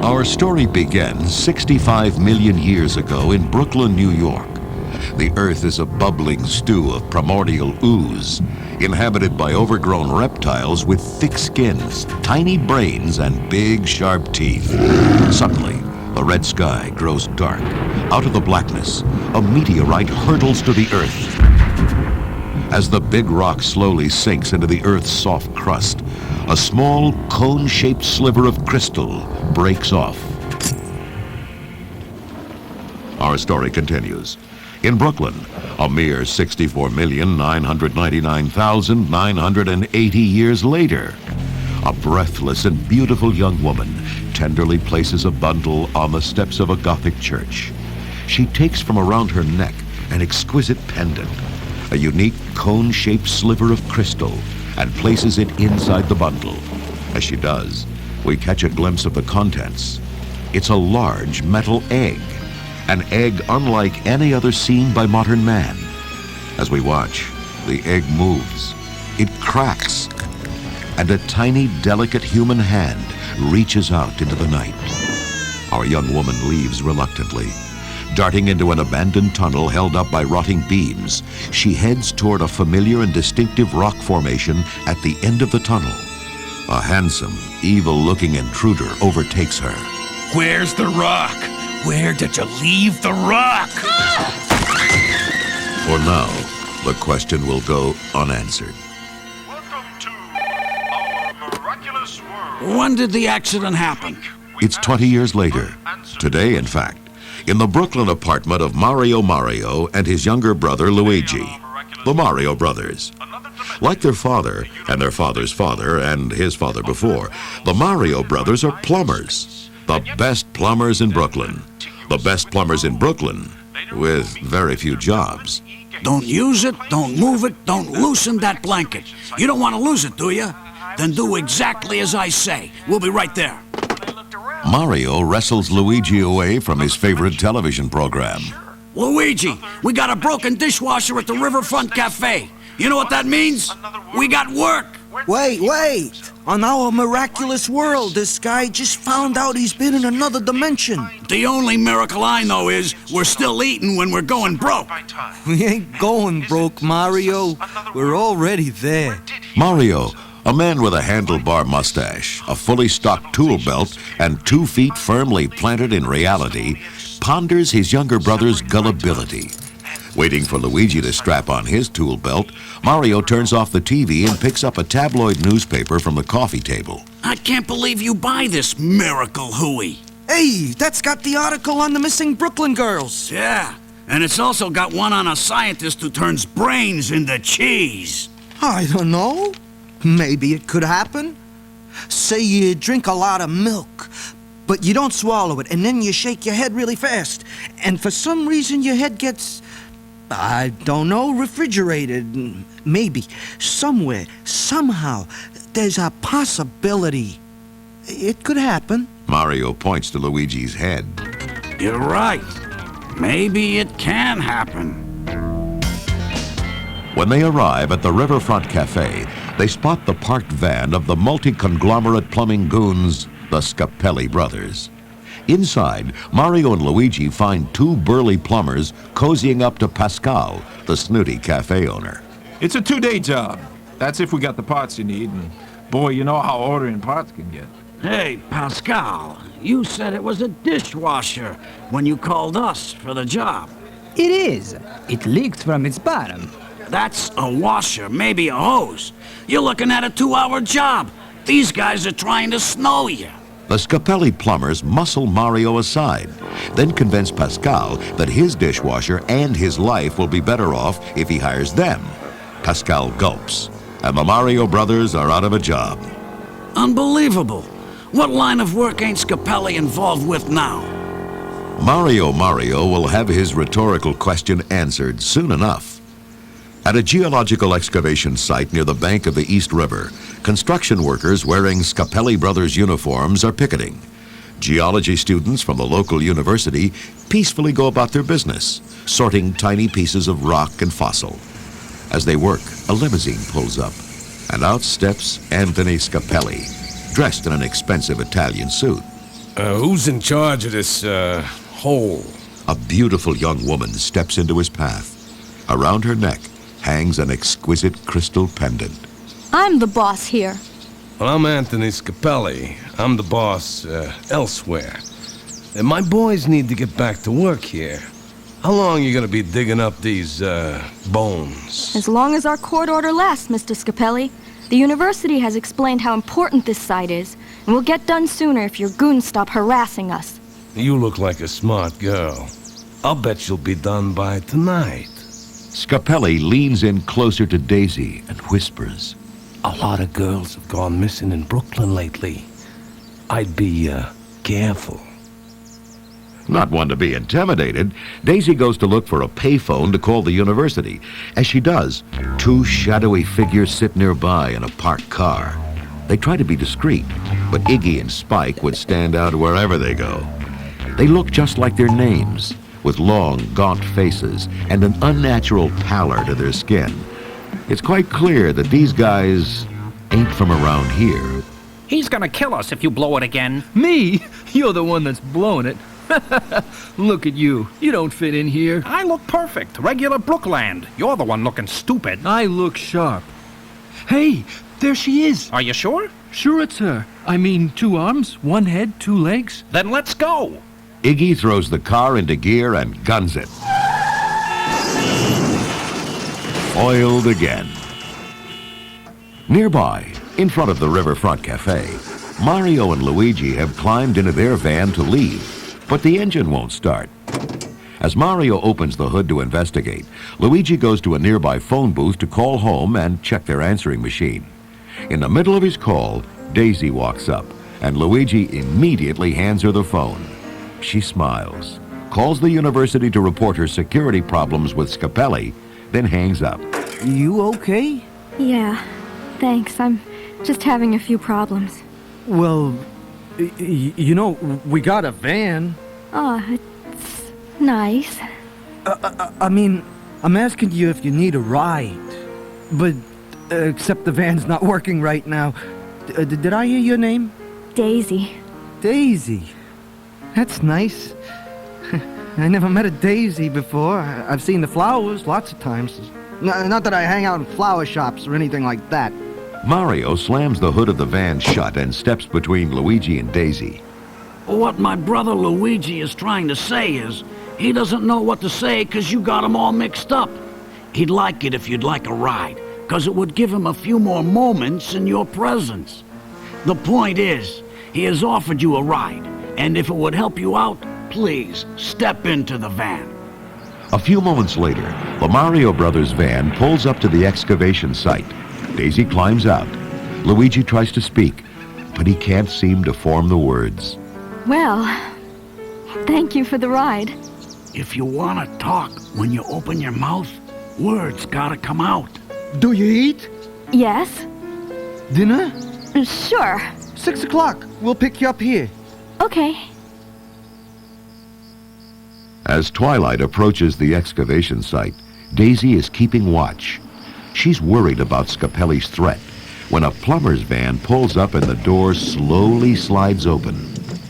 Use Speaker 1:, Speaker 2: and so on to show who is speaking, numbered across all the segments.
Speaker 1: Our story begins 65 million years ago in Brooklyn, New York. The Earth is a bubbling stew of primordial ooze, inhabited by overgrown reptiles with thick skins, tiny brains, and big, sharp teeth. Suddenly, the red sky grows dark. Out of the blackness, a meteorite hurtles to the Earth. As the big rock slowly sinks into the Earth's soft crust, a small, cone-shaped sliver of crystal breaks off. Our story continues. In Brooklyn, a mere 64,999,980 years later, a breathless and beautiful young woman tenderly places a bundle on the steps of a Gothic church. She takes from around her neck an exquisite pendant, a unique cone-shaped sliver of crystal, and places it inside the bundle. As she does, we catch a glimpse of the contents. It's a large metal egg, an egg unlike any other seen by modern man. As we watch, the egg moves, it cracks, and a tiny, delicate human hand reaches out into the night. Our young woman leaves reluctantly. Darting into an abandoned tunnel held up by rotting beams, she heads toward a familiar and distinctive rock formation at the end of the tunnel. A handsome, evil-looking intruder overtakes her.
Speaker 2: Where's the rock? Where did you leave the rock?
Speaker 1: For now, the question will go unanswered.
Speaker 3: Welcome to our miraculous world.
Speaker 2: When did the accident happen?
Speaker 1: It's 20 years later. Today, in fact, in the Brooklyn apartment of Mario and his younger brother Luigi, the Mario brothers. Like their father, and their father's father, and his father before, the Mario brothers are plumbers. The best plumbers in Brooklyn. The best plumbers in Brooklyn, with very few jobs.
Speaker 2: Don't use it, don't move it, don't loosen that blanket. You don't want to lose it, do you? Then do exactly as I say. We'll be right there.
Speaker 1: Mario wrestles Luigi away from his favorite television program.
Speaker 2: Luigi, we got a broken dishwasher at the Riverfront Cafe. You know what that means? We got work.
Speaker 4: Wait. On our miraculous world, this guy just found out he's been in another dimension.
Speaker 2: The only miracle I know is we're still eating when we're going broke.
Speaker 4: We ain't going broke, Mario. We're already there.
Speaker 1: Mario, a man with a handlebar mustache, a fully stocked tool belt, and 2 feet firmly planted in reality, ponders his younger brother's gullibility. Waiting for Luigi to strap on his tool belt, Mario turns off the TV and picks up a tabloid newspaper from the coffee table.
Speaker 2: I can't believe you buy this miracle hooey.
Speaker 4: Hey, that's got the article on the missing Brooklyn girls.
Speaker 2: Yeah, and it's also got one on a scientist who turns brains into cheese.
Speaker 4: I don't know. Maybe it could happen. Say you drink a lot of milk, but you don't swallow it, and then you shake your head really fast, and for some reason your head gets, I don't know, refrigerated. Maybe, somewhere, somehow, there's a possibility. It could happen.
Speaker 1: Mario points to Luigi's head.
Speaker 2: You're right. Maybe it can happen.
Speaker 1: When they arrive at the Riverfront Cafe, they spot the parked van of the multi-conglomerate plumbing goons, the Scapelli brothers. Inside, Mario and Luigi find 2 burly plumbers cozying up to Pascal, the snooty cafe owner.
Speaker 5: It's a 2-day job. That's if we got the parts you need, and boy, you know how ordering parts can get.
Speaker 2: Hey, Pascal, you said it was a dishwasher when you called us for the job.
Speaker 6: It is. It leaked from its bottom.
Speaker 2: That's a washer, maybe a hose. You're looking at a 2-hour job. These guys are trying to snow you.
Speaker 1: The Scapelli plumbers muscle Mario aside, then convince Pascal that his dishwasher and his life will be better off if he hires them. Pascal gulps, and the Mario brothers are out of a job.
Speaker 2: Unbelievable. What line of work ain't Scapelli involved with now?
Speaker 1: Mario will have his rhetorical question answered soon enough. At a geological excavation site near the bank of the East River, construction workers wearing Scapelli Brothers uniforms are picketing. Geology students from the local university peacefully go about their business, sorting tiny pieces of rock and fossil. As they work, a limousine pulls up, and out steps Anthony Scapelli, dressed in an expensive Italian suit.
Speaker 7: Who's in charge of this, hole?
Speaker 1: A beautiful young woman steps into his path. Around her neck hangs an exquisite crystal pendant.
Speaker 8: I'm the boss here.
Speaker 7: Well, I'm Anthony Scapelli. I'm the boss, elsewhere. And my boys need to get back to work here. How long are you gonna be digging up these, bones?
Speaker 8: As long as our court order lasts, Mr. Scapelli. The university has explained how important this site is, and we'll get done sooner if your goons stop harassing us.
Speaker 7: You look like a smart girl. I'll bet you'll be done by tonight.
Speaker 1: Scapelli leans in closer to Daisy and whispers.
Speaker 7: A lot of girls have gone missing in Brooklyn lately. I'd be, careful.
Speaker 1: Not one to be intimidated, Daisy goes to look for a payphone to call the university. As she does, two shadowy figures sit nearby in a parked car. They try to be discreet, but Iggy and Spike would stand out wherever they go. They look just like their names, with long, gaunt faces and an unnatural pallor to their skin. It's quite clear that these guys ain't from around here.
Speaker 9: He's gonna kill us if you blow it again.
Speaker 6: Me? You're the one that's blowing it. Look at you. You don't fit in here.
Speaker 9: I look perfect. Regular Brookland. You're the one looking stupid.
Speaker 6: I look sharp. Hey, there she is.
Speaker 9: Are you sure?
Speaker 6: Sure it's her. I mean, 2 arms, 1 head, 2 legs.
Speaker 9: Then let's go.
Speaker 1: Iggy throws the car into gear and guns it. Foiled again. Nearby, in front of the Riverfront Cafe, Mario and Luigi have climbed into their van to leave, but the engine won't start. As Mario opens the hood to investigate, Luigi goes to a nearby phone booth to call home and check their answering machine. In the middle of his call, Daisy walks up, and Luigi immediately hands her the phone. She smiles, calls the university to report her security problems with Scapelli, then hangs up.
Speaker 4: You okay?
Speaker 8: Yeah, thanks. I'm just having a few problems.
Speaker 4: Well, you know, we got a van.
Speaker 8: Oh, it's nice.
Speaker 4: I mean, I'm asking you if you need a ride. But, except the van's not working right now. Did I hear your name?
Speaker 8: Daisy.
Speaker 4: Daisy. That's nice. I never met a daisy before. I've seen the flowers lots of times. Not that I hang out in flower shops or anything like that.
Speaker 1: Mario slams the hood of the van shut and steps between Luigi and Daisy.
Speaker 2: What my brother Luigi is trying to say is, he doesn't know what to say because you got him all mixed up. He'd like it if you'd like a ride, because it would give him a few more moments in your presence. The point is, he has offered you a ride, and if it would help you out, please step into the van.
Speaker 1: A few moments later, the Mario Brothers van pulls up to the excavation site. Daisy climbs out. Luigi tries to speak, but he can't seem to form the words.
Speaker 8: Well, thank you for the ride.
Speaker 2: If you want to talk when you open your mouth, words gotta come out.
Speaker 4: Do you eat?
Speaker 8: Yes?
Speaker 4: Dinner?
Speaker 8: Sure.
Speaker 4: 6 o'clock. We'll pick you up here.
Speaker 8: Okay.
Speaker 1: As twilight approaches the excavation site, Daisy is keeping watch. She's worried about Scapelli's threat when a plumber's van pulls up and the door slowly slides open.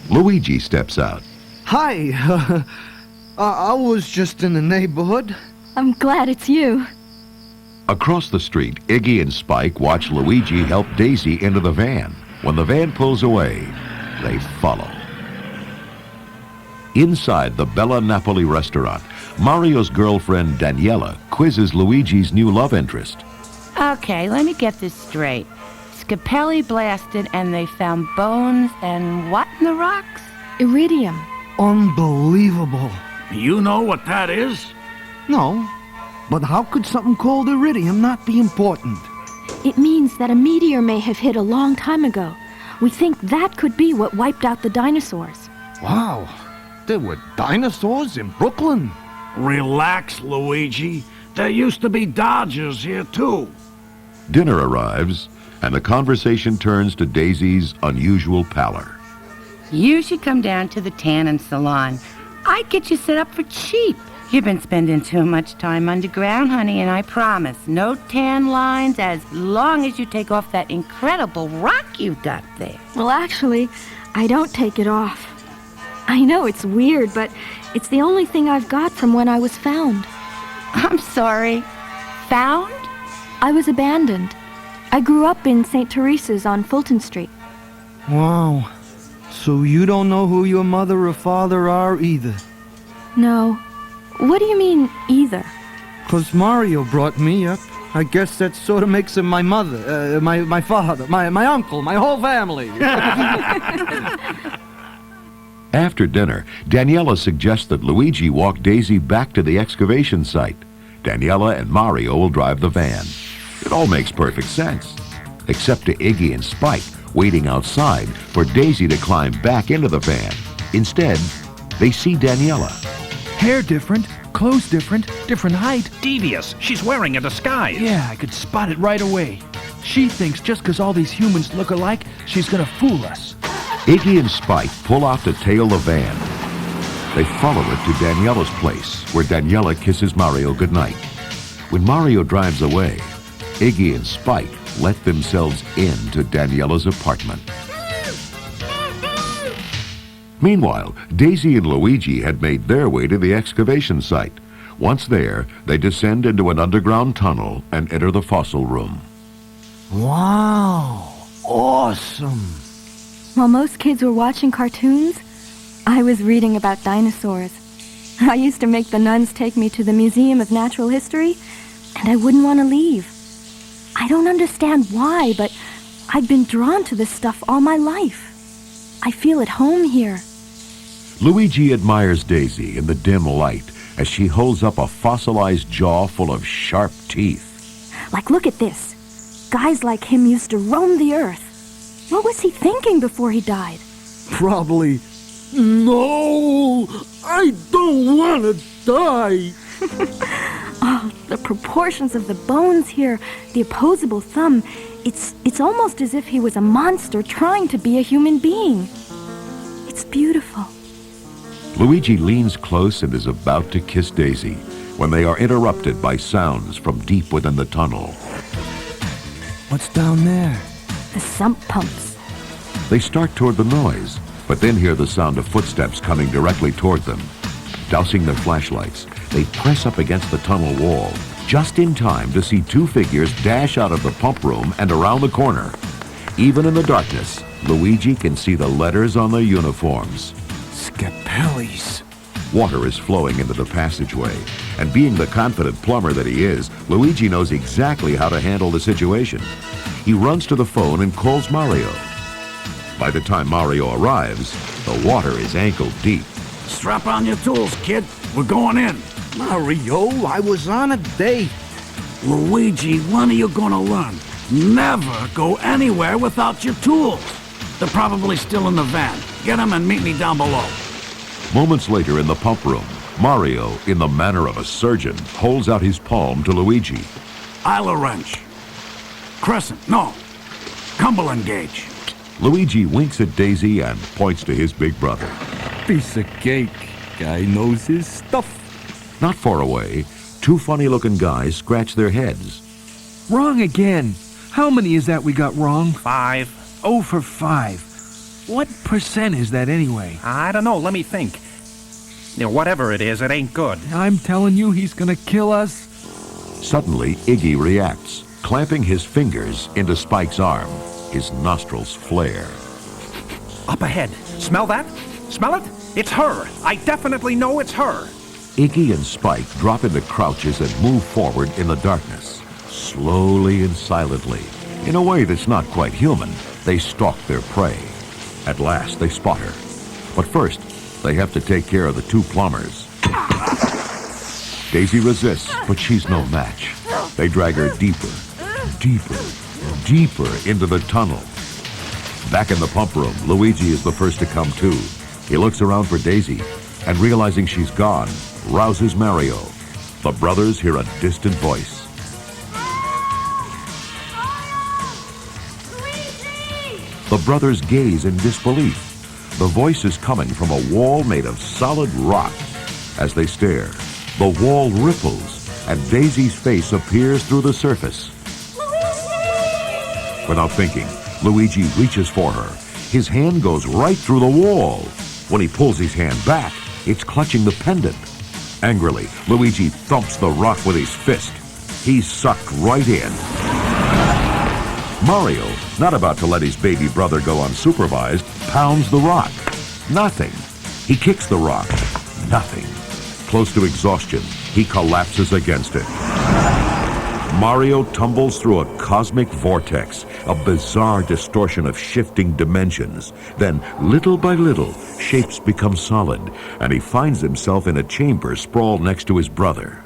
Speaker 1: Luigi steps out.
Speaker 4: Hi. I was just in the neighborhood.
Speaker 8: I'm glad it's you.
Speaker 1: Across the street, Iggy and Spike watch Luigi help Daisy into the van. When the van pulls away, they follow. Inside the Bella Napoli restaurant, Mario's girlfriend Daniela quizzes Luigi's new love interest.
Speaker 10: Okay, let me get this straight. Scapelli blasted and they found bones and what in the rocks?
Speaker 8: Iridium.
Speaker 4: Unbelievable.
Speaker 2: You know what that is?
Speaker 4: No, but how could something called iridium not be important?
Speaker 8: It means that a meteor may have hit a long time ago. We think that could be what wiped out the dinosaurs.
Speaker 4: Wow, there were dinosaurs in Brooklyn.
Speaker 2: Relax, Luigi. There used to be Dodgers here, too.
Speaker 1: Dinner arrives, and the conversation turns to Daisy's unusual pallor.
Speaker 10: You should come down to the tanning salon. I'd get you set up for cheap. You've been spending too much time underground, honey, and I promise, no tan lines as long as you take off that incredible rock you've got there.
Speaker 8: Well, actually, I don't take it off. I know it's weird, but it's the only thing I've got from when I was found.
Speaker 10: I'm sorry. Found?
Speaker 8: I was abandoned. I grew up in St. Teresa's on Fulton Street.
Speaker 4: Wow. So you don't know who your mother or father are either?
Speaker 8: No. What do you mean, either?
Speaker 4: 'Cause Mario brought me up. I guess that sort of makes him my mother, my father, my uncle, my whole family.
Speaker 1: After dinner, Daniela suggests that Luigi walk Daisy back to the excavation site. Daniela and Mario will drive the van. It all makes perfect sense, except to Iggy and Spike waiting outside for Daisy to climb back into the van. Instead, they see Daniela.
Speaker 6: Hair different, clothes different, different height.
Speaker 9: Devious. She's wearing a disguise.
Speaker 6: Yeah, I could spot it right away. She thinks just 'cause all these humans look alike, she's gonna fool us.
Speaker 1: Iggy and Spike pull out to tail the van. They follow it to Daniela's place, where Daniela kisses Mario goodnight. When Mario drives away, Iggy and Spike let themselves into Daniela's apartment. Meanwhile, Daisy and Luigi had made their way to the excavation site. Once there, they descend into an underground tunnel and enter the fossil room.
Speaker 4: Wow. Awesome.
Speaker 8: While most kids were watching cartoons, I was reading about dinosaurs. I used to make the nuns take me to the Museum of Natural History, and I wouldn't want to leave. I don't understand why, but I've been drawn to this stuff all my life. I feel at home here.
Speaker 1: Luigi admires Daisy in the dim light as she holds up a fossilized jaw full of sharp teeth.
Speaker 8: Like, look at this. Guys like him used to roam the earth. What was he thinking before he died?
Speaker 4: Probably, no, I don't want to die.
Speaker 8: Oh, the proportions of the bones here, the opposable thumb. It's almost as if he was a monster trying to be a human being. It's beautiful.
Speaker 1: Luigi leans close and is about to kiss Daisy when they are interrupted by sounds from deep within the tunnel.
Speaker 4: What's down there?
Speaker 8: The sump pumps.
Speaker 1: They start toward the noise, but then hear the sound of footsteps coming directly toward them. Dousing their flashlights, they press up against the tunnel wall, just in time to see two figures dash out of the pump room and around the corner. Even in the darkness, Luigi can see the letters on their uniforms.
Speaker 4: Scapelli's.
Speaker 1: Water is flowing into the passageway, and being the confident plumber that he is, Luigi knows exactly how to handle the situation. He runs to the phone and calls Mario. By the time Mario arrives, the water is ankle deep.
Speaker 2: Strap on your tools, kid. We're going in.
Speaker 4: Mario, I was on a date.
Speaker 2: Luigi, when are you gonna learn? Never go anywhere without your tools. They're probably still in the van. Get them and meet me down below.
Speaker 1: Moments later in the pump room, Mario, in the manner of a surgeon, holds out his palm to Luigi.
Speaker 2: Isla wrench. Crescent, no. Cumberland gauge.
Speaker 1: Luigi winks at Daisy and points to his big brother.
Speaker 4: Piece of cake. Guy knows his stuff.
Speaker 1: Not far away, two funny-looking guys scratch their heads.
Speaker 6: Wrong again. How many is that we got wrong?
Speaker 9: 5.
Speaker 6: 0 for 5. What percent is that anyway?
Speaker 9: I don't know. Let me think. Whatever it is, it ain't good.
Speaker 6: I'm telling you, he's gonna kill us.
Speaker 1: Suddenly, Iggy reacts, clamping his fingers into Spike's arm. His nostrils flare.
Speaker 9: Up ahead. Smell that? Smell it? It's her. I definitely know it's her.
Speaker 1: Iggy and Spike drop into crouches and move forward in the darkness. Slowly and silently, in a way that's not quite human, they stalk their prey. At last, they spot her. But first, they have to take care of the two plumbers. Daisy resists, but she's no match. They drag her deeper, deeper, deeper into the tunnel. Back in the pump room, Luigi is the first to come to. He looks around for Daisy, and realizing she's gone, rouses Mario. The brothers hear a distant voice. The brothers gaze in disbelief. The voice is coming from a wall made of solid rock. As they stare, the wall ripples, and Daisy's face appears through the surface. Without thinking, Luigi reaches for her. His hand goes right through the wall. When he pulls his hand back, it's clutching the pendant. Angrily, Luigi thumps the rock with his fist. He's sucked right in. Mario, not about to let his baby brother go unsupervised, pounds the rock. Nothing. He kicks the rock. Nothing. Close to exhaustion, he collapses against it. Mario tumbles through a cosmic vortex, a bizarre distortion of shifting dimensions. Then, little by little, shapes become solid, and he finds himself in a chamber sprawled next to his brother.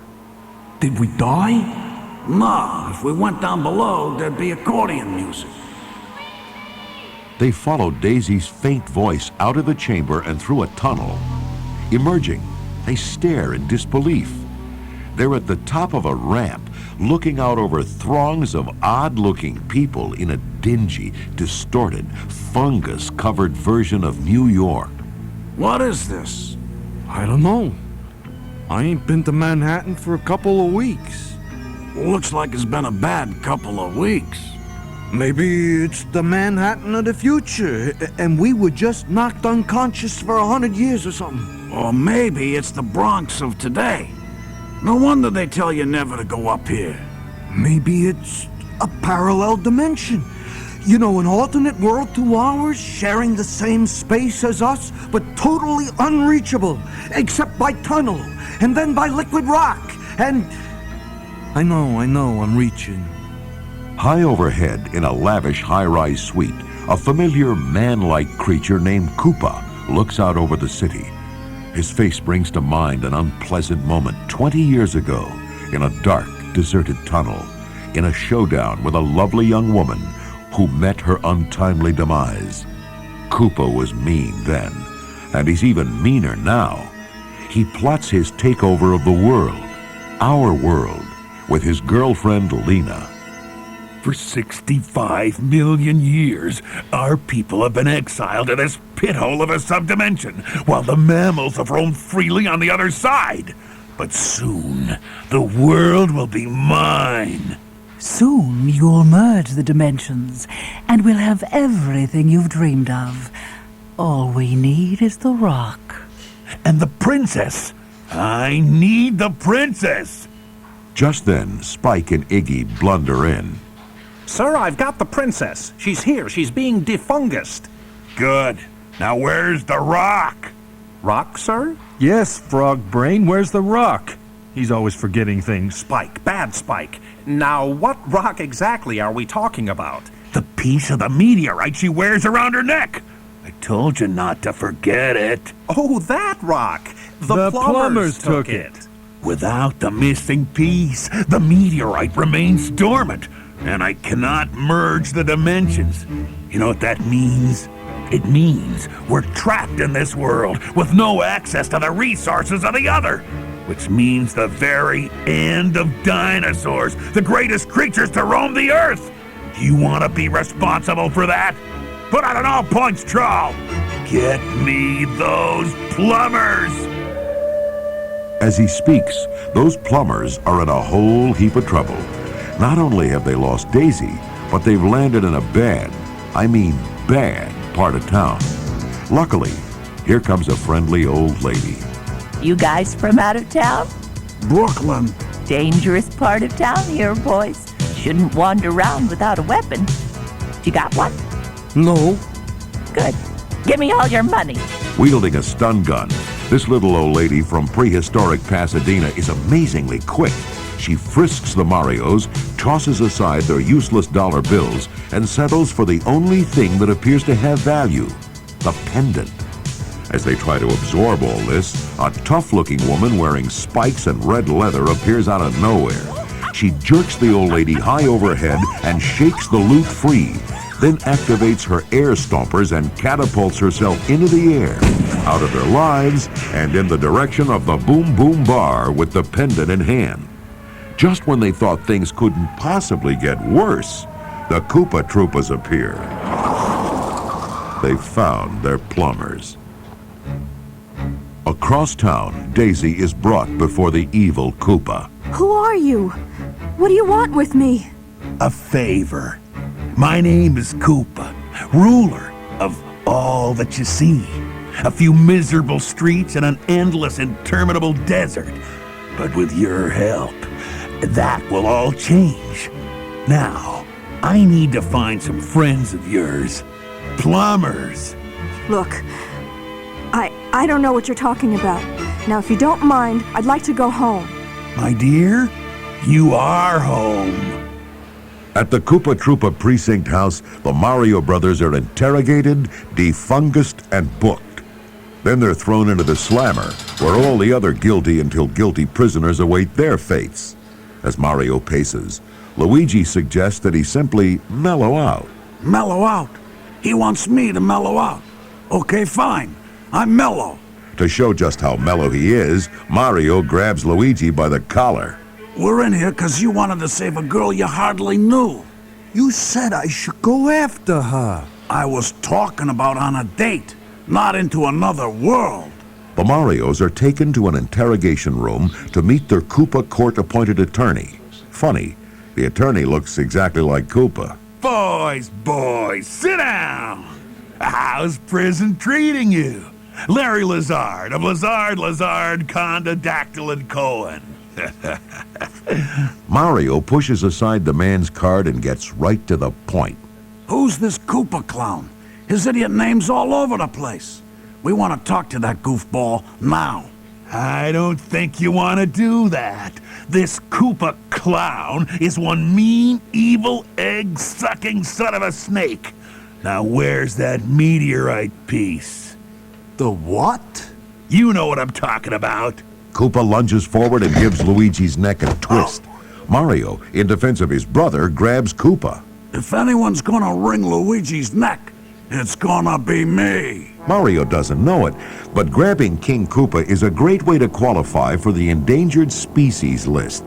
Speaker 2: Did we die? No, if we went down below, there'd be accordion music.
Speaker 1: They follow Daisy's faint voice out of the chamber and through a tunnel. Emerging, they stare in disbelief. They're at the top of a ramp, looking out over throngs of odd-looking people in a dingy, distorted, fungus-covered version of New York.
Speaker 2: What is this?
Speaker 4: I don't know. I ain't been to Manhattan for a couple of weeks.
Speaker 2: Looks like it's been a bad couple of weeks.
Speaker 4: Maybe it's the Manhattan of the future, and we were just knocked unconscious for 100 years or something.
Speaker 2: Or maybe it's the Bronx of today. No wonder they tell you never to go up here.
Speaker 4: Maybe it's a parallel dimension. You know, an alternate world to ours, sharing the same space as us, but totally unreachable, except by tunnel, and then by liquid rock, and... I know, I'm reaching.
Speaker 1: High overhead, in a lavish high-rise suite, a familiar man-like creature named Koopa looks out over the city. His face brings to mind an unpleasant moment 20 years ago in a dark, deserted tunnel, in a showdown with a lovely young woman who met her untimely demise. Koopa was mean then, and he's even meaner now. He plots his takeover of the world, our world, with his girlfriend Lena.
Speaker 11: For 65 million years, our people have been exiled to this pithole of a subdimension, while the mammals have roamed freely on the other side. But soon, the world will be mine.
Speaker 12: Soon you'll merge the dimensions, and we'll have everything you've dreamed of. All we need is the rock.
Speaker 11: And the princess. I need the princess.
Speaker 1: Just then, Spike and Iggy blunder in.
Speaker 9: Sir, I've got the princess. She's here. She's being defungused.
Speaker 11: Good. Now where's the rock?
Speaker 9: Rock, sir?
Speaker 5: Yes, Frog Brain, where's the rock? He's always forgetting things.
Speaker 9: Spike, bad Spike. Now, what rock exactly are we talking about?
Speaker 11: The piece of the meteorite she wears around her neck. I told you not to forget it.
Speaker 9: Oh, that rock. The plumbers took it.
Speaker 11: Without the missing piece, the meteorite remains dormant, and I cannot merge the dimensions. You know what that means? It means we're trapped in this world with no access to the resources of the other, which means the very end of dinosaurs, the greatest creatures to roam the earth. Do you want to be responsible for that? Put out an all-points trawl. Get me those plumbers!
Speaker 1: As he speaks, those plumbers are in a whole heap of trouble. Not only have they lost Daisy, but they've landed in a bad part of town. Luckily, here comes a friendly old lady.
Speaker 13: You guys from out of town?
Speaker 2: Brooklyn.
Speaker 13: Dangerous part of town here, boys. Shouldn't wander around without a weapon. You got one?
Speaker 4: No.
Speaker 13: Good. Give me all your money.
Speaker 1: Wielding a stun gun, this little old lady from prehistoric Pasadena is amazingly quick. She frisks the Marios, tosses aside their useless dollar bills, and settles for the only thing that appears to have value, the pendant. As they try to absorb all this, a tough-looking woman wearing spikes and red leather appears out of nowhere. She jerks the old lady high overhead and shakes the loot free, then activates her air stompers and catapults herself into the air, out of their lives, and in the direction of the Boom Boom Bar with the pendant in hand. Just when they thought things couldn't possibly get worse, the Koopa Troopas appear. They found their plumbers. Across town, Daisy is brought before the evil Koopa.
Speaker 8: Who are you? What do you want with me?
Speaker 11: A favor. My name is Koopa, ruler of all that you see. A few miserable streets and an endless, interminable desert. But with your help, that will all change. Now, I need to find some friends of yours. Plumbers.
Speaker 8: Look, I don't know what you're talking about. Now, if you don't mind, I'd like to go home.
Speaker 11: My dear, you are home.
Speaker 1: At the Koopa Troopa Precinct House, the Mario brothers are interrogated, defungused, and booked. Then they're thrown into the slammer, where all the other guilty until guilty prisoners await their fates. As Mario paces, Luigi suggests that he simply mellow out.
Speaker 2: Mellow out? He wants me to mellow out. Okay, fine. I'm mellow.
Speaker 1: To show just how mellow he is, Mario grabs Luigi by the collar.
Speaker 2: We're in here because you wanted to save a girl you hardly knew.
Speaker 4: You said I should go after her.
Speaker 2: I was talking about on a date, not into another world.
Speaker 1: The Marios are taken to an interrogation room to meet their Koopa court-appointed attorney. Funny, the attorney looks exactly like Koopa.
Speaker 11: Boys, sit down. How's prison treating you? Larry Lazard of Lazard, Conda, Dactyl, and Cohen.
Speaker 1: Mario pushes aside the man's card and gets right to the point.
Speaker 2: Who's this Koopa clown? His idiot name's all over the place. We want to talk to that goofball now.
Speaker 11: I don't think you want to do that. This Koopa clown is one mean, evil, egg-sucking son of a snake. Now where's that meteorite piece?
Speaker 4: The what?
Speaker 11: You know what I'm talking about.
Speaker 1: Koopa lunges forward and gives Luigi's neck a twist. Mario, in defense of his brother, grabs Koopa.
Speaker 2: If anyone's gonna wring Luigi's neck, it's gonna be me.
Speaker 1: Mario doesn't know it, but grabbing King Koopa is a great way to qualify for the endangered species list.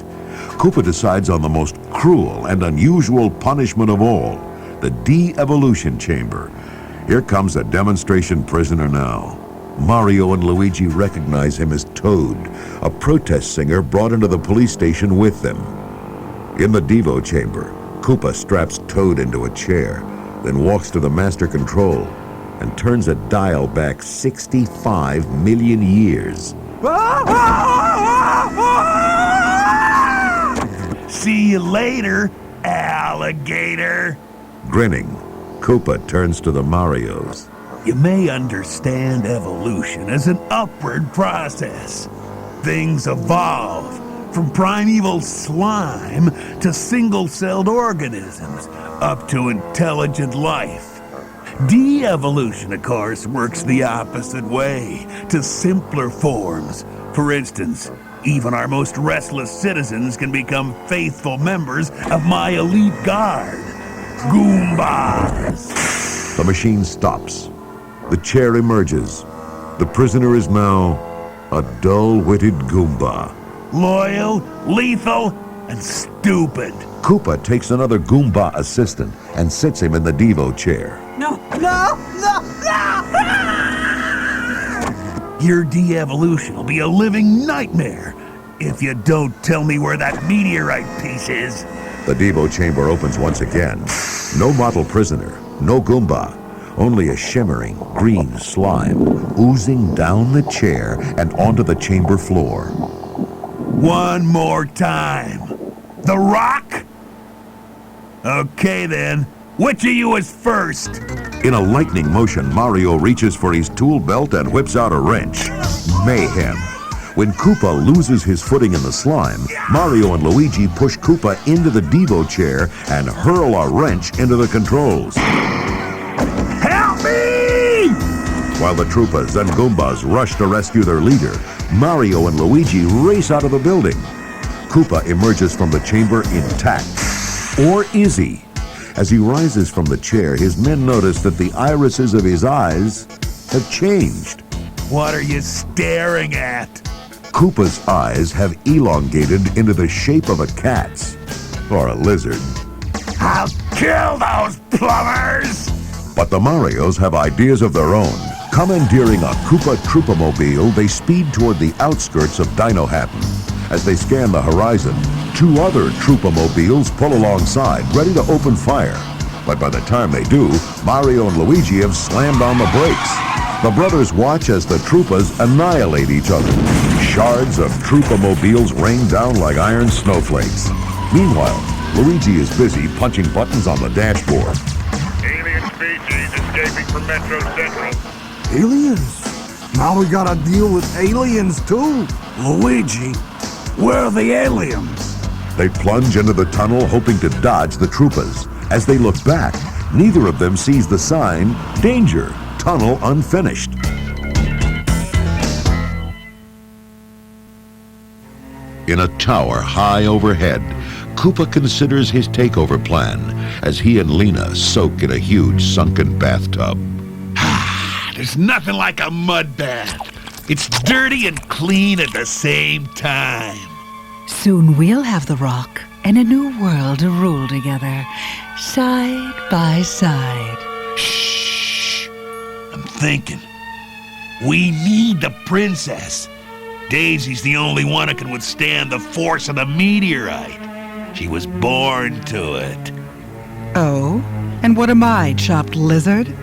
Speaker 1: Koopa decides on the most cruel and unusual punishment of all, the de-evolution chamber. Here comes a demonstration prisoner now. Mario and Luigi recognize him as Toad, a protest singer brought into the police station with them. In the Devo chamber, Koopa straps Toad into a chair, then walks to the master control and turns a dial back 65 million years.
Speaker 11: See you later, alligator.
Speaker 1: Grinning, Koopa turns to the Marios.
Speaker 11: You may understand evolution as an upward process. Things evolve from primeval slime to single-celled organisms up to intelligent life. De-evolution, of course, works the opposite way, to simpler forms. For instance, even our most restless citizens can become faithful members of my elite guard, Goombas.
Speaker 1: The machine stops. The chair emerges. The prisoner is now a dull-witted Goomba.
Speaker 11: Loyal, lethal, and stupid.
Speaker 1: Koopa takes another Goomba assistant and sits him in the Devo chair.
Speaker 4: No!
Speaker 11: Your de-evolution will be a living nightmare if you don't tell me where that meteorite piece is.
Speaker 1: The Devo chamber opens once again. No model prisoner, no Goomba. Only a shimmering green slime oozing down the chair and onto the chamber floor.
Speaker 11: One more time. The Rock? Okay then. Which of you is first?
Speaker 1: In a lightning motion, Mario reaches for his tool belt and whips out a wrench. Mayhem. When Koopa loses his footing in the slime, Mario and Luigi push Koopa into the Devo chair and hurl a wrench into the controls.
Speaker 11: Help me!
Speaker 1: While the Troopas and Goombas rush to rescue their leader, Mario and Luigi race out of the building. Koopa emerges from the chamber intact. Or is he? As he rises from the chair, his men notice that the irises of his eyes have changed.
Speaker 11: What are you staring at?
Speaker 1: Koopa's eyes have elongated into the shape of a cat's, or a lizard.
Speaker 11: I'll kill those plumbers!
Speaker 1: But the Marios have ideas of their own. Commandeering a Koopa Troopamobile, they speed toward the outskirts of Dino Hatton. As they scan the horizon, two other Troopamobiles pull alongside, ready to open fire. But by the time they do, Mario and Luigi have slammed on the brakes. The brothers watch as the Troopas annihilate each other. Shards of Troopa-mobiles rain down like iron snowflakes. Meanwhile, Luigi is busy punching buttons on the dashboard.
Speaker 3: Alien species escaping from Metro Central.
Speaker 4: Aliens? Now we gotta deal with aliens too.
Speaker 2: Luigi, where are the aliens?
Speaker 1: They plunge into the tunnel hoping to dodge the Troopas. As they look back, neither of them sees the sign, "Danger, tunnel unfinished." In a tower high overhead, Koopa considers his takeover plan as he and Lena soak in a huge sunken bathtub.
Speaker 11: There's nothing like a mud bath. It's dirty and clean at the same time.
Speaker 12: Soon we'll have the rock and a new world to rule together, side by side.
Speaker 11: Shh. I'm thinking. We need the princess. Daisy's the only one who can withstand the force of the meteorite. She was born to it.
Speaker 12: Oh? And what am I, chopped lizard?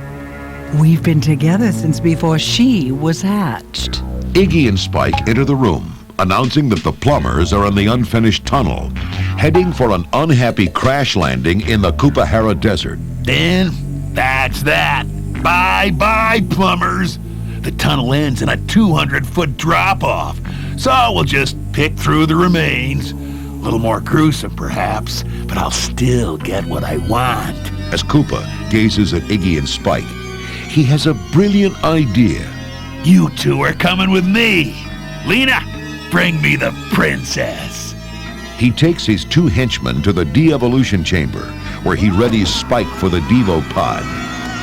Speaker 12: We've been together since before she was hatched.
Speaker 1: Iggy and Spike enter the room, announcing that the plumbers are in the unfinished tunnel, heading for an unhappy crash landing in the Kupahara Desert.
Speaker 11: Then, that's that. Bye-bye, plumbers. The tunnel ends in a 200-foot drop-off, so we'll just pick through the remains. A little more gruesome, perhaps, but I'll still get what I want.
Speaker 1: As Koopa gazes at Iggy and Spike, he has a brilliant idea.
Speaker 11: You two are coming with me. Lena, bring me the princess.
Speaker 1: He takes his two henchmen to the de-evolution chamber, where he readies Spike for the Devo pod.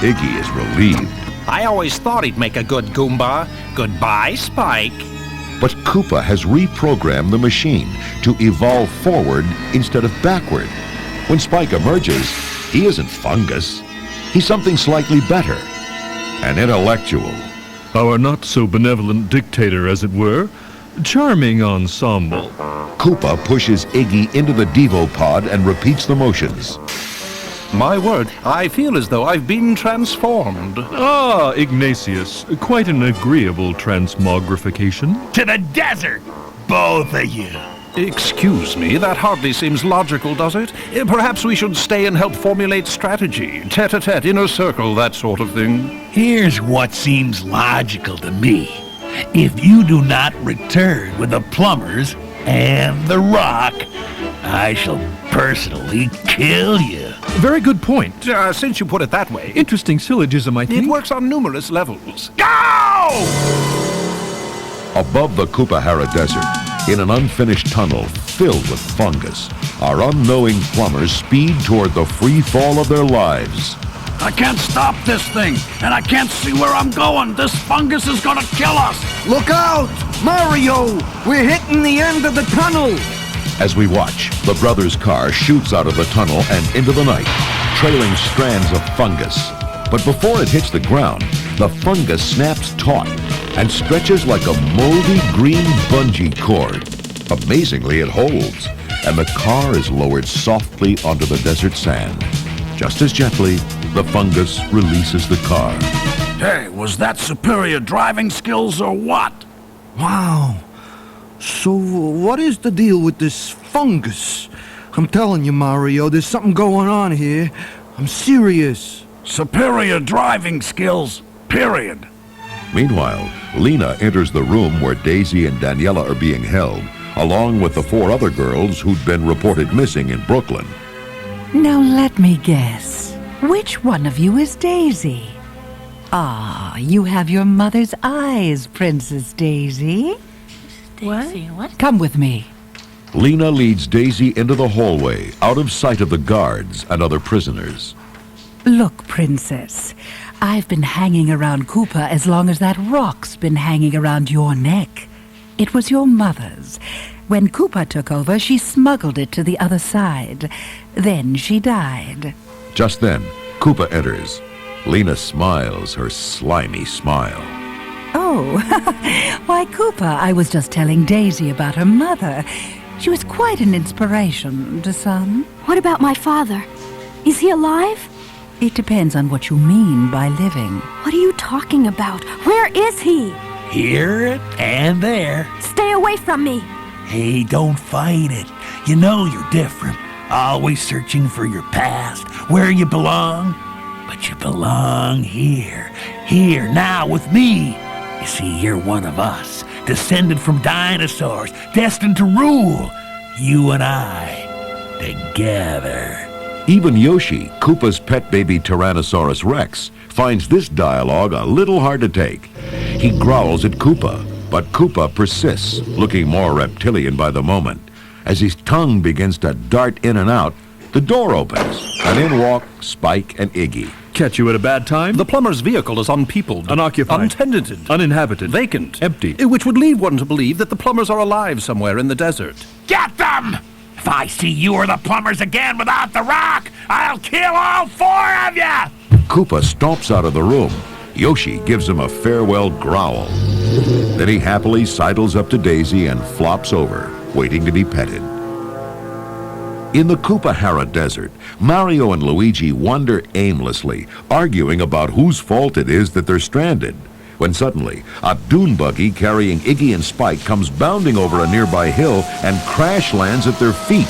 Speaker 1: Iggy is relieved.
Speaker 9: I always thought he'd make a good Goomba. Goodbye, Spike.
Speaker 1: But Koopa has reprogrammed the machine to evolve forward instead of backward. When Spike emerges, he isn't fungus. He's something slightly better. An intellectual.
Speaker 14: Our not-so-benevolent dictator, as it were. Charming ensemble.
Speaker 1: Koopa pushes Iggy into the Devo pod and repeats the motions.
Speaker 9: My word, I feel as though I've been transformed.
Speaker 14: Ah, Ignatius, quite an agreeable transmogrification.
Speaker 11: To the desert, both of you.
Speaker 9: Excuse me, that hardly seems logical, does it? Perhaps we should stay and help formulate strategy, tete-a-tete, inner circle, that sort of thing.
Speaker 11: Here's what seems logical to me. If you do not return with the plumbers and the rock, I shall personally kill you.
Speaker 14: Very good point.
Speaker 9: Since you put it that way.
Speaker 14: Interesting syllogism, I think.
Speaker 9: It works on numerous levels. Go!
Speaker 1: Above the Kupahara Desert, in an unfinished tunnel filled with fungus, our unknowing plumbers speed toward the free fall of their lives.
Speaker 2: I can't stop this thing, and I can't see where I'm going. This fungus is gonna kill us.
Speaker 4: Look out! Mario! We're hitting the end of the tunnel!
Speaker 1: As we watch, the brothers' car shoots out of the tunnel and into the night, trailing strands of fungus. But before it hits the ground, the fungus snaps taut and stretches like a moldy green bungee cord. Amazingly, it holds, and the car is lowered softly onto the desert sand. Just as gently, the fungus releases the car.
Speaker 2: Hey, was that superior driving skills or what?
Speaker 4: Wow. So, what is the deal with this fungus? I'm telling you, Mario, there's something going on here. I'm serious.
Speaker 2: Superior driving skills, period.
Speaker 1: Meanwhile, Lena enters the room where Daisy and Daniela are being held, along with the 4 other girls who'd been reported missing in Brooklyn.
Speaker 12: Now let me guess. Which one of you is Daisy? Ah, you have your mother's eyes, Princess Daisy.
Speaker 10: What?
Speaker 12: Come with me.
Speaker 1: Lena leads Daisy into the hallway, out of sight of the guards and other prisoners.
Speaker 12: Look, Princess, I've been hanging around Koopa as long as that rock's been hanging around your neck. It was your mother's. When Koopa took over, she smuggled it to the other side. Then she died.
Speaker 1: Just then, Koopa enters. Lena smiles her slimy smile.
Speaker 12: Oh, why, Koopa, I was just telling Daisy about her mother. She was quite an inspiration to some.
Speaker 8: What about my father? Is he alive?
Speaker 12: It depends on what you mean by living.
Speaker 8: What are you talking about? Where is he?
Speaker 11: Here and there.
Speaker 8: Stay away from me.
Speaker 11: Hey, don't fight it. You know you're different. Always searching for your past, where you belong. But you belong here. Here, now, with me. You see, you're one of us, descended from dinosaurs, destined to rule. You and I, together.
Speaker 1: Even Yoshi, Koopa's pet baby Tyrannosaurus Rex, finds this dialogue a little hard to take. He growls at Koopa, but Koopa persists, looking more reptilian by the moment. As his tongue begins to dart in and out, the door opens, and in walk Spike and Iggy.
Speaker 14: Catch you at a bad time?
Speaker 9: The plumber's vehicle is unpeopled,
Speaker 14: Unoccupied.
Speaker 9: untenanted,
Speaker 14: Uninhabited.
Speaker 9: vacant,
Speaker 14: Empty.
Speaker 9: which would lead one to believe that the plumbers are alive somewhere in the desert.
Speaker 11: Get them! If I see you or the plumbers again without the rock, I'll kill all 4 of you!
Speaker 1: Koopa stomps out of the room. Yoshi gives him a farewell growl. Then he happily sidles up to Daisy and flops over, waiting to be petted. In the Koopa-Hara desert, Mario and Luigi wander aimlessly, arguing about whose fault it is that they're stranded, when suddenly a dune buggy carrying Iggy and Spike comes bounding over a nearby hill and crash lands at their feet.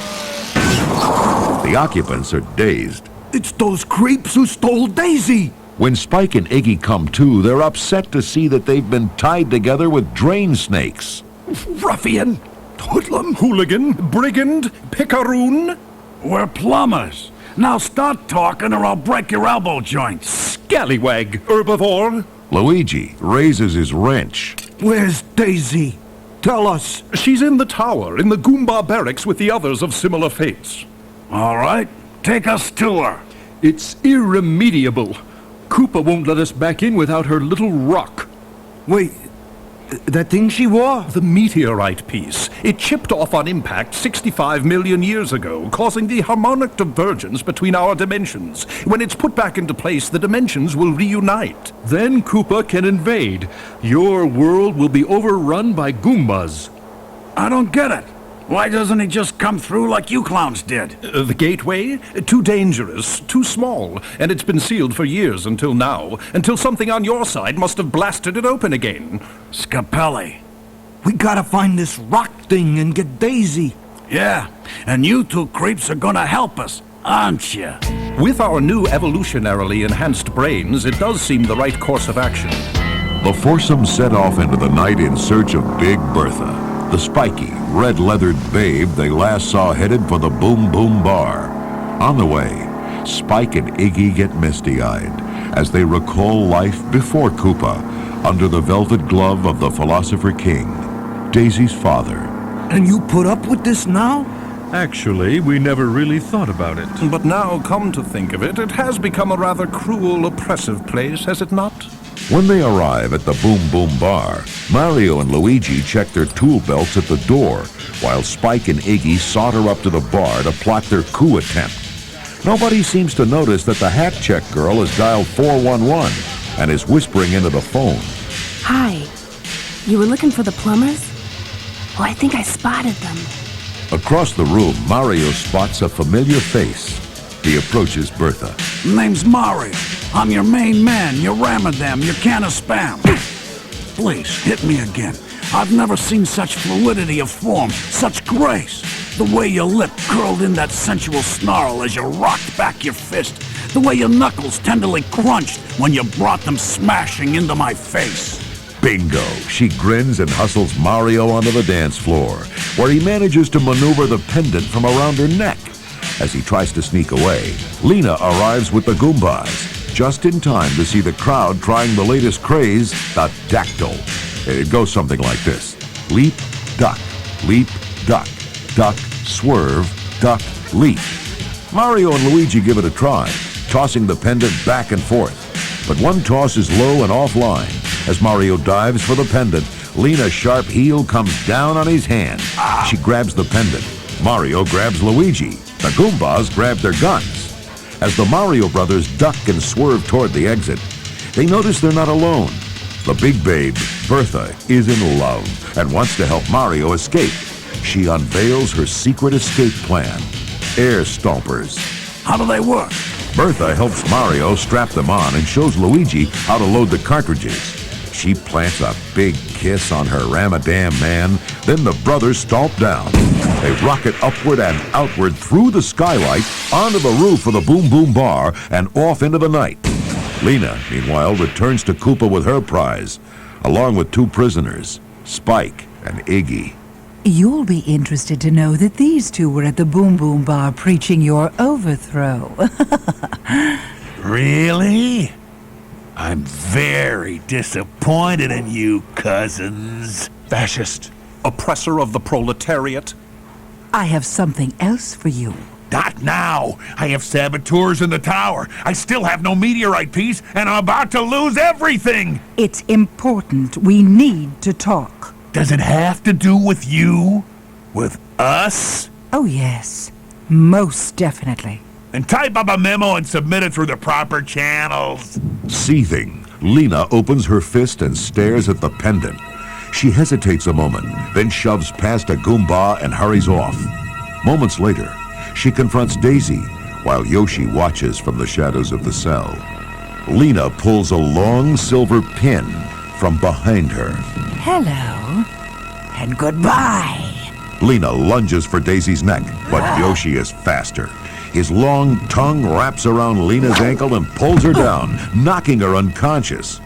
Speaker 1: The occupants are dazed.
Speaker 2: It's those creeps who stole Daisy!
Speaker 1: When Spike and Iggy come to, they're upset to see that they've been tied together with drain snakes.
Speaker 2: Ruffian! Hoodlum!
Speaker 9: Hooligan, brigand, picaroon.
Speaker 2: We're plumbers. Now start talking or I'll break your elbow joints.
Speaker 9: Scallywag, herbivore.
Speaker 1: Luigi raises his wrench.
Speaker 2: Where's Daisy? Tell us.
Speaker 9: She's in the tower, in the Goomba barracks with the others of similar fates.
Speaker 2: All right, take us to her.
Speaker 14: It's irremediable. Koopa won't let us back in without her little rock.
Speaker 4: Wait, that thing she wore?
Speaker 9: The meteorite piece. It chipped off on impact 65 million years ago, causing the harmonic divergence between our dimensions. When it's put back into place, the dimensions will reunite.
Speaker 14: Then Koopa can invade. Your world will be overrun by Goombas.
Speaker 2: I don't get it. Why doesn't he just come through like you clowns did?
Speaker 9: The gateway? Too dangerous, too small, and it's been sealed for years until now, until something on your side must have blasted it open again.
Speaker 2: Scapelli.
Speaker 4: We gotta find this rock thing and get Daisy.
Speaker 2: Yeah, and you 2 creeps are gonna help us, aren't you?
Speaker 9: With our new evolutionarily enhanced brains, it does seem the right course of action.
Speaker 1: The foursome set off into the night in search of Big Bertha, the spiky, red-leathered babe they last saw headed for the Boom Boom Bar. On the way, Spike and Iggy get misty-eyed as they recall life before Koopa, under the velvet glove of the Philosopher King, Daisy's father.
Speaker 4: And you put up with this now?
Speaker 14: Actually, we never really thought about it.
Speaker 9: But now, come to think of it, it has become a rather cruel, oppressive place, has it not?
Speaker 1: When they arrive at the Boom Boom Bar, Mario and Luigi check their tool belts at the door, while Spike and Iggy saunter up to the bar to plot their coup attempt. Nobody seems to notice that the hat check girl has dialed 411 and is whispering into the phone.
Speaker 8: Hi. You were looking for the plumbers? Well, I think I spotted them.
Speaker 1: Across the room, Mario spots a familiar face. He approaches Bertha.
Speaker 2: Name's Mario. I'm your main man, your Ramadan, your can of spam. Please, hit me again. I've never seen such fluidity of form, such grace. The way your lip curled in that sensual snarl as you rocked back your fist. The way your knuckles tenderly crunched when you brought them smashing into my face.
Speaker 1: Bingo! She grins and hustles Mario onto the dance floor, where he manages to maneuver the pendant from around her neck. As he tries to sneak away, Lena arrives with the Goombas, just in time to see the crowd trying the latest craze, the dactyl. It goes something like this. Leap, duck, swerve, duck, leap. Mario and Luigi give it a try, tossing the pendant back and forth. But one toss is low and offline. As Mario dives for the pendant, Lena's sharp heel comes down on his hand. She grabs the pendant. Mario grabs Luigi. The Goombas grab their guns. As the Mario brothers duck and swerve toward the exit, they notice they're not alone. The big babe, Bertha, is in love and wants to help Mario escape. She unveils her secret escape plan. Air stompers.
Speaker 2: How do they work?
Speaker 1: Bertha helps Mario strap them on and shows Luigi how to load the cartridges. She plants a big kiss on her Ramadam man, then the brothers stomp down. They rocket upward and outward through the skylight, onto the roof of the Boom Boom Bar, and off into the night. Lena, meanwhile, returns to Koopa with her prize, along with 2 prisoners, Spike and Iggy.
Speaker 12: You'll be interested to know that these 2 were at the Boom Boom Bar preaching your overthrow.
Speaker 11: Really? I'm very disappointed in you, cousins.
Speaker 9: Fascist. Oppressor of the proletariat.
Speaker 12: I have something else for you.
Speaker 11: Not now. I have saboteurs in the tower. I still have no meteorite piece, and I'm about to lose everything.
Speaker 12: It's important. We need to talk.
Speaker 11: Does it have to do with you? With us?
Speaker 12: Oh, yes. Most definitely.
Speaker 11: And type up a memo and submit it through the proper channels.
Speaker 1: Seething, Lena opens her fist and stares at the pendant. She hesitates a moment, then shoves past a Goomba and hurries off. Moments later, she confronts Daisy, while Yoshi watches from the shadows of the cell. Lena pulls a long silver pin from behind her.
Speaker 12: Hello, and goodbye.
Speaker 1: Lena lunges for Daisy's neck, but Yoshi is faster. His long tongue wraps around Lena's ankle and pulls her down, knocking her unconscious.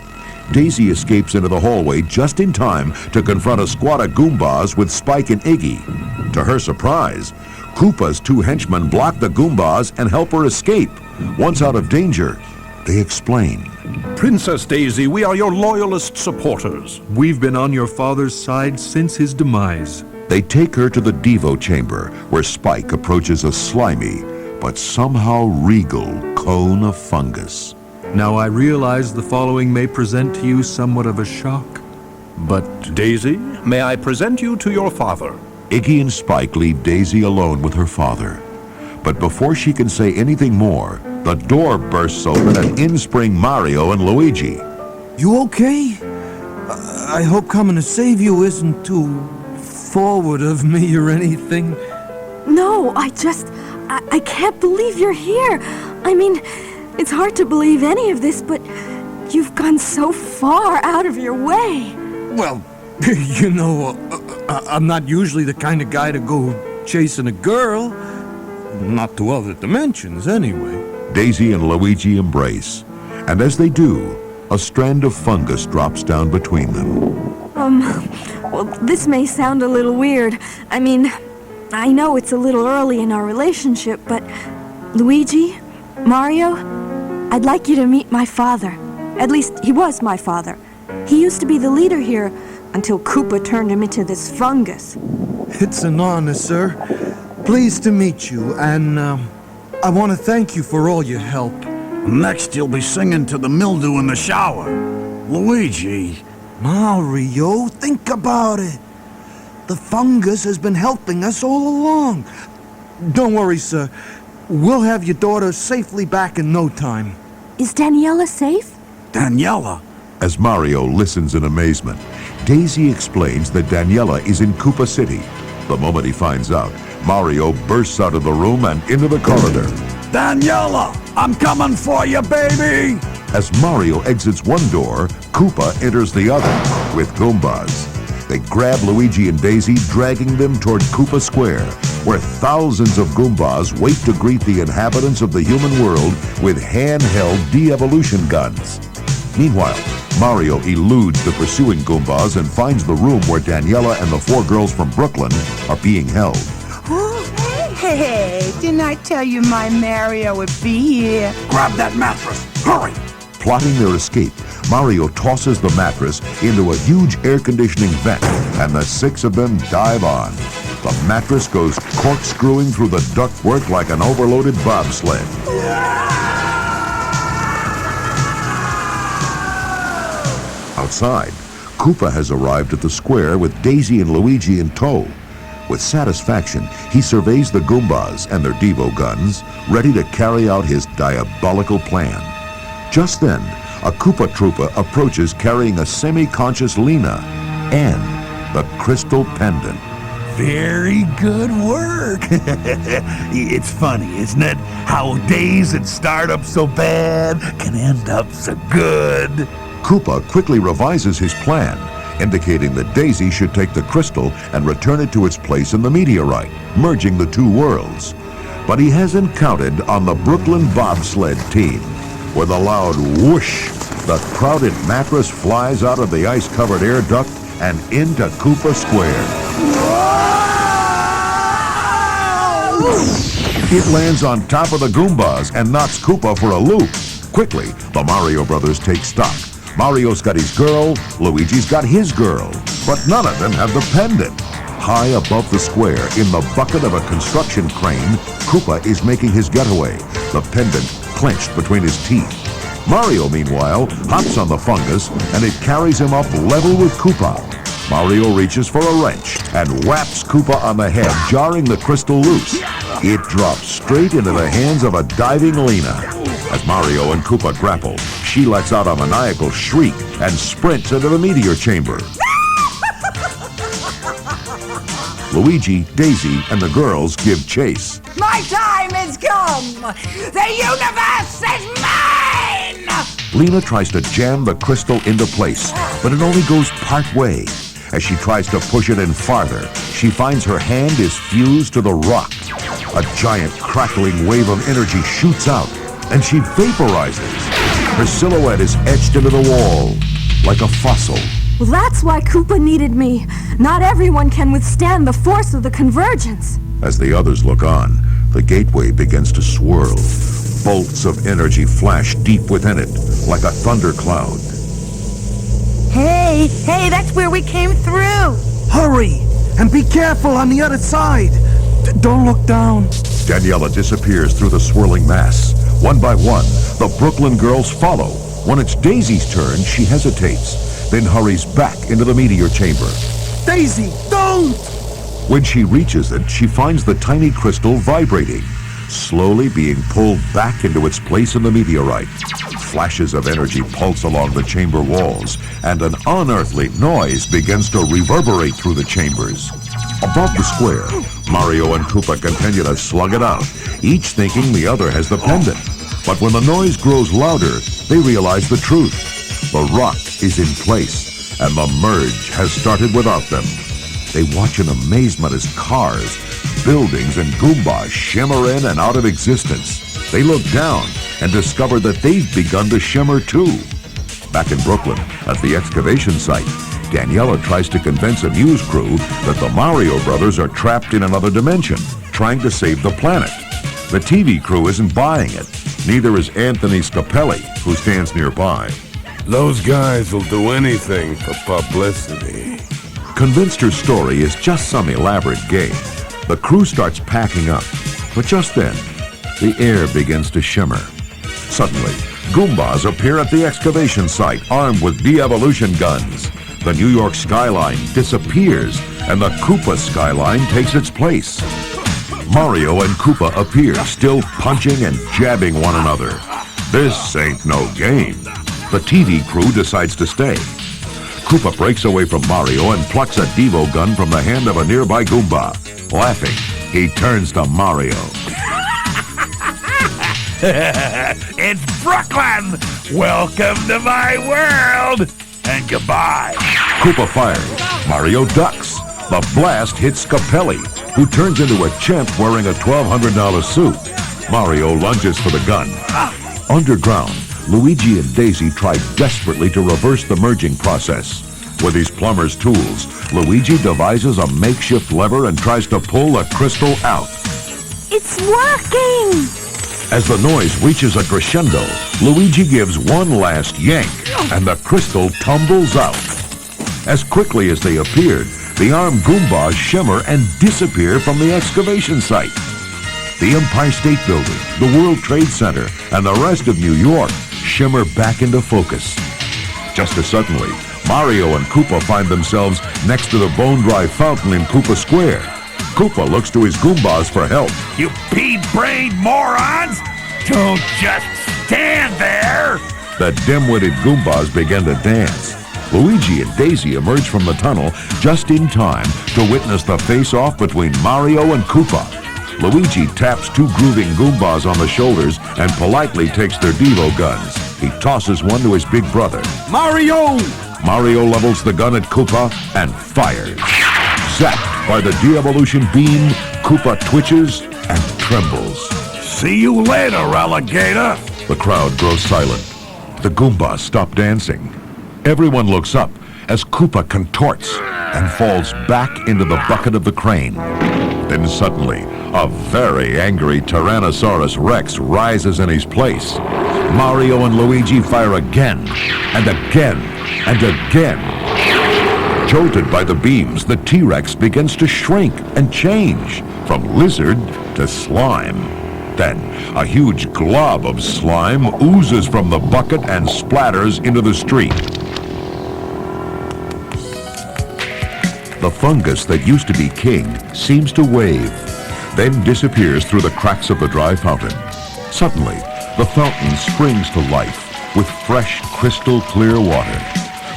Speaker 1: Daisy escapes into the hallway just in time to confront a squad of Goombas with Spike and Iggy. To her surprise, Koopa's 2 henchmen block the Goombas and help her escape. Once out of danger, they explain.
Speaker 9: Princess Daisy, we are your loyalist supporters.
Speaker 14: We've been on your father's side since his demise.
Speaker 1: They take her to the Devo chamber, where Spike approaches a slimy, but somehow regal cone of fungus.
Speaker 14: Now I realize the following may present to you somewhat of a shock.
Speaker 9: But Daisy, may I present you to your father?
Speaker 1: Iggy and Spike leave Daisy alone with her father. But before she can say anything more, the door bursts open and in spring Mario and Luigi.
Speaker 4: You okay? I hope coming to save you isn't too forward of me or anything.
Speaker 8: No, I can't believe you're here. I mean, it's hard to believe any of this, but you've gone so far out of your way.
Speaker 4: Well, you know, I'm not usually the kind of guy to go chasing a girl. Not to other dimensions, anyway.
Speaker 1: Daisy and Luigi embrace, and as they do, a strand of fungus drops down between them.
Speaker 8: Well, this may sound a little weird. I mean, I know it's a little early in our relationship, but Luigi, Mario, I'd like you to meet my father. At least, he was my father. He used to be the leader here until Koopa turned him into this fungus.
Speaker 4: It's an honor, sir. Pleased to meet you, and I want to thank you for all your help.
Speaker 2: Next, you'll be singing to the mildew in the shower. Luigi.
Speaker 4: Mario, think about it. The fungus has been helping us all along. Don't worry, sir. We'll have your daughter safely back in no time.
Speaker 8: Is Daniela safe?
Speaker 2: Daniela?
Speaker 1: As Mario listens in amazement, Daisy explains that Daniela is in Koopa City. The moment he finds out, Mario bursts out of the room and into the corridor.
Speaker 2: Daniela, I'm coming for you, baby!
Speaker 1: As Mario exits one door, Koopa enters the other with Goombas. They grab Luigi and Daisy, dragging them toward Koopa Square, where thousands of Goombas wait to greet the inhabitants of the human world with handheld de-evolution guns. Meanwhile, Mario eludes the pursuing Goombas and finds the room where Daniela and the 4 girls from Brooklyn are being held.
Speaker 10: Hey, didn't I tell you my Mario would be here?
Speaker 2: Grab that mattress! Hurry!
Speaker 1: Plotting their escape, Mario tosses the mattress into a huge air conditioning vent, and the 6 of them dive on. The mattress goes corkscrewing through the ductwork like an overloaded bobsled. Outside, Koopa has arrived at the square with Daisy and Luigi in tow. With satisfaction, he surveys the Goombas and their Devo guns, ready to carry out his diabolical plan. Just then, a Koopa Troopa approaches carrying a semi-conscious Lena and the crystal pendant.
Speaker 11: Very good work. It's funny, isn't it? How days that start up so bad can end up so good.
Speaker 1: Koopa quickly revises his plan, indicating that Daisy should take the crystal and return it to its place in the meteorite, merging the two worlds. But he hasn't counted on the Brooklyn bobsled team. With a loud whoosh, the crowded mattress flies out of the ice-covered air duct and into Koopa Square. It lands on top of the Goombas and knocks Koopa for a loop. Quickly, the Mario brothers take stock. Mario's got his girl, Luigi's got his girl, but none of them have the pendant. High above the square, in the bucket of a construction crane, Koopa is making his getaway, the pendant clenched between his teeth. Mario, meanwhile, hops on the fungus, and it carries him up level with Koopa. Mario reaches for a wrench and whaps Koopa on the head, jarring the crystal loose. It drops straight into the hands of a diving Lena. As Mario and Koopa grapple, she lets out a maniacal shriek and sprints into the meteor chamber. Luigi, Daisy, and the girls give chase.
Speaker 15: My time has come! The universe is mine!
Speaker 1: Lena tries to jam the crystal into place, but it only goes part way. As she tries to push it in farther, she finds her hand is fused to the rock. A giant crackling wave of energy shoots out, and she vaporizes. Her silhouette is etched into the wall, like a fossil.
Speaker 8: Well, that's why Koopa needed me. Not everyone can withstand the force of the convergence.
Speaker 1: As the others look on, the gateway begins to swirl. Bolts of energy flash deep within it, like a thundercloud.
Speaker 10: Hey, that's where we came through.
Speaker 4: Hurry! And be careful on the other side. Don't look down.
Speaker 1: Daniela disappears through the swirling mass. One by one, the Brooklyn girls follow. When it's Daisy's turn, she hesitates, then hurries back into the meteor chamber.
Speaker 4: Daisy, don't!
Speaker 1: When she reaches it, she finds the tiny crystal vibrating, slowly being pulled back into its place in the meteorite. Flashes of energy pulse along the chamber walls, and an unearthly noise begins to reverberate through the chambers. Above the square, Mario and Koopa continue to slug it out, each thinking the other has the pendant. But when the noise grows louder, they realize the truth. The rock is in place, and the merge has started without them. They watch in amazement as cars, buildings, and Goombas shimmer in and out of existence. They look down and discover that they've begun to shimmer too. Back in Brooklyn, at the excavation site, Daniela tries to convince a news crew that the Mario brothers are trapped in another dimension, trying to save the planet. The TV crew isn't buying it. Neither is Anthony Scapelli, who stands nearby.
Speaker 7: Those guys will do anything for publicity.
Speaker 1: Convinced her story is just some elaborate game, the crew starts packing up. But just then, the air begins to shimmer. Suddenly, Goombas appear at the excavation site armed with de-evolution guns. The New York skyline disappears, and the Koopa skyline takes its place. Mario and Koopa appear, still punching and jabbing one another. This ain't no game. The TV crew decides to stay. Koopa breaks away from Mario and plucks a Devo gun from the hand of a nearby Goomba. Laughing, he turns to Mario.
Speaker 11: It's Brooklyn! Welcome to my world! And goodbye!
Speaker 1: Koopa fires. Mario ducks. The blast hits Scapelli, who turns into a chimp wearing a $1,200 suit. Mario lunges for the gun. Underground, Luigi and Daisy try desperately to reverse the merging process. With his plumber's tools, Luigi devises a makeshift lever and tries to pull the crystal out.
Speaker 8: It's working!
Speaker 1: As the noise reaches a crescendo, Luigi gives one last yank, and the crystal tumbles out. As quickly as they appeared, the armed Goombas shimmer and disappear from the excavation site. The Empire State Building, the World Trade Center, and the rest of New York shimmer back into focus. Just as suddenly, Mario and Koopa find themselves next to the bone-dry fountain in Koopa Square. Koopa looks to his Goombas for help.
Speaker 11: You pea-brained morons! Don't just stand there!
Speaker 1: The dim-witted Goombas begin to dance. Luigi and Daisy emerge from the tunnel just in time to witness the face-off between Mario and Koopa. Luigi taps two grooving Goombas on the shoulders and politely takes their Devo guns. He tosses one to his big brother.
Speaker 4: Mario!
Speaker 1: Mario levels the gun at Koopa and fires. Zapped by the de-evolution beam, Koopa twitches and trembles.
Speaker 11: See you later, alligator!
Speaker 1: The crowd grows silent. The Goombas stop dancing. Everyone looks up as Koopa contorts and falls back into the bucket of the crane. Then suddenly, a very angry Tyrannosaurus Rex rises in his place. Mario and Luigi fire again, and again, and again. Jolted by the beams, the T-Rex begins to shrink and change from lizard to slime. Then, a huge glob of slime oozes from the bucket and splatters into the street. The fungus that used to be king seems to wave, then disappears through the cracks of the dry fountain. Suddenly, the fountain springs to life with fresh, crystal clear water.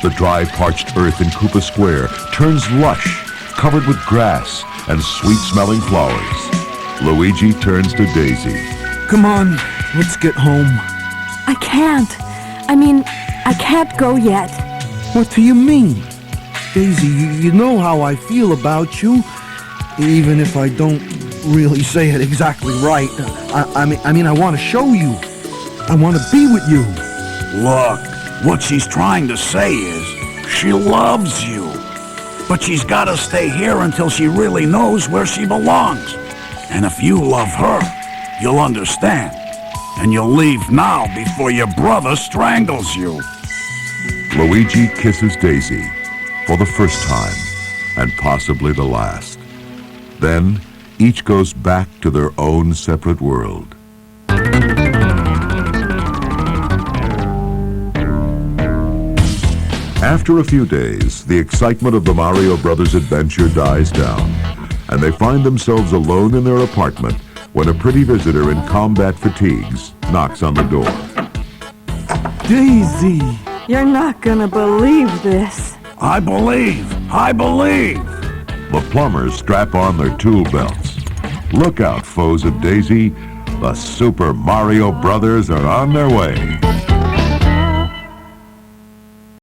Speaker 1: The dry, parched earth in Koopa Square turns lush, covered with grass and sweet-smelling flowers. Luigi turns to Daisy.
Speaker 4: Come on, let's get home.
Speaker 8: I can't. I can't go yet.
Speaker 4: What do you mean? Daisy, you know how I feel about you, even if I don't really say it exactly right. I want to show you. I want to be with you.
Speaker 11: Look, what she's trying to say is, she loves you. But she's got to stay here until she really knows where she belongs. And if you love her, you'll understand. And you'll leave now before your brother strangles you.
Speaker 1: Luigi kisses Daisy for the first time, and possibly the last. Then, each goes back to their own separate world. After a few days, the excitement of the Mario Brothers adventure dies down, and they find themselves alone in their apartment when a pretty visitor in combat fatigues knocks on the door.
Speaker 4: Daisy!
Speaker 8: You're not gonna believe this.
Speaker 11: I believe!
Speaker 1: The plumbers strap on their tool belts. Look out, foes of Daisy. The Super Mario Brothers are on their way.